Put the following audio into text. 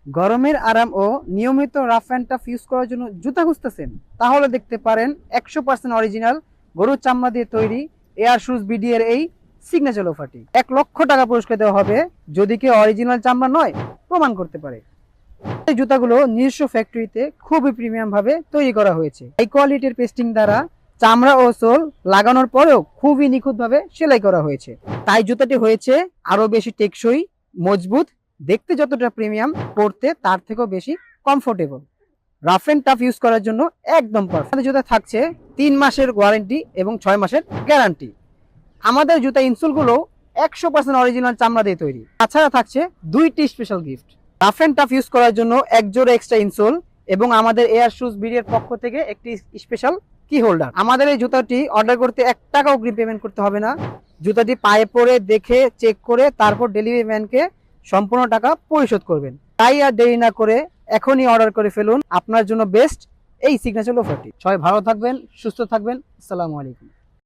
গরমের আরাম ও নিয়মিত রাফ অ্যান্ড টাফ ইউজ করার জন্য জুতা খুঁজতেছেন? তাহলে দেখতে পারেন 100% অরিজিনাল গরুর চামড়া দিয়ে তৈরি এয়ার শুজ বিডি এর এই সিগনেচার লোফারটি 1,00,000 টাকা পুরস্কার দেওয়া হবে যদি কেউ অরিজিনাল চামড়া নয় প্রমাণ করতে পারে। এই জুতাগুলো নিজস্ব ফ্যাক্টরিতে খুবই প্রিমিয়াম ভাবে তৈরি করা হয়েছে। হাই কোয়ালিটির পেস্টিং দ্বারা চামড়া ও সোল লাগানোর পরেও খুবই নিখুঁত ভাবে সেলাই করা হয়েছে। তাই জুতাটি হয়েছে আরো বেশি টেকসই, মজবুত, দেখতে যতটা প্রিমিয়াম, পরতে তার থেকেও বেশি comfortable. Rough and tough use করার জন্য একদম পারফেক্ট। জুতা থাকছে 3 মাসের ওয়ারেন্টি এবং 6 মাসের গ্যারান্টি। আমাদের জুতা ইনসোলগুলো 100% অরিজিনাল চামড়া দিয়ে তৈরি। তাছাড়া থাকছে 2টি special gift. Rough and tough use করার জন্য এক জোড়া এক্সট্রা ইনসোল এবং আমাদের এয়ার শুজ বিডি এর পক্ষ থেকে একটি স্পেশাল কি হোল্ডার। আমাদের এই জুতাটি অর্ডার করতে 1 টাকা অগ্রিম পেমেন্ট করতে হবে না। জুতাটি পায়ে পরে দেখে চেক করে তারপর ডেলিভারি ম্যানকে সম্পূর্ণ টাকা পরিশোধ করবেন। তাই আর দেরি না করে এখনই অর্ডার করে ফেলুন। আপনার জন্য বেস্ট এই সিগনেচার অফারটি। সবাই ভালো থাকবেন, সুস্থ থাকবেন। আসসালামু আলাইকুম।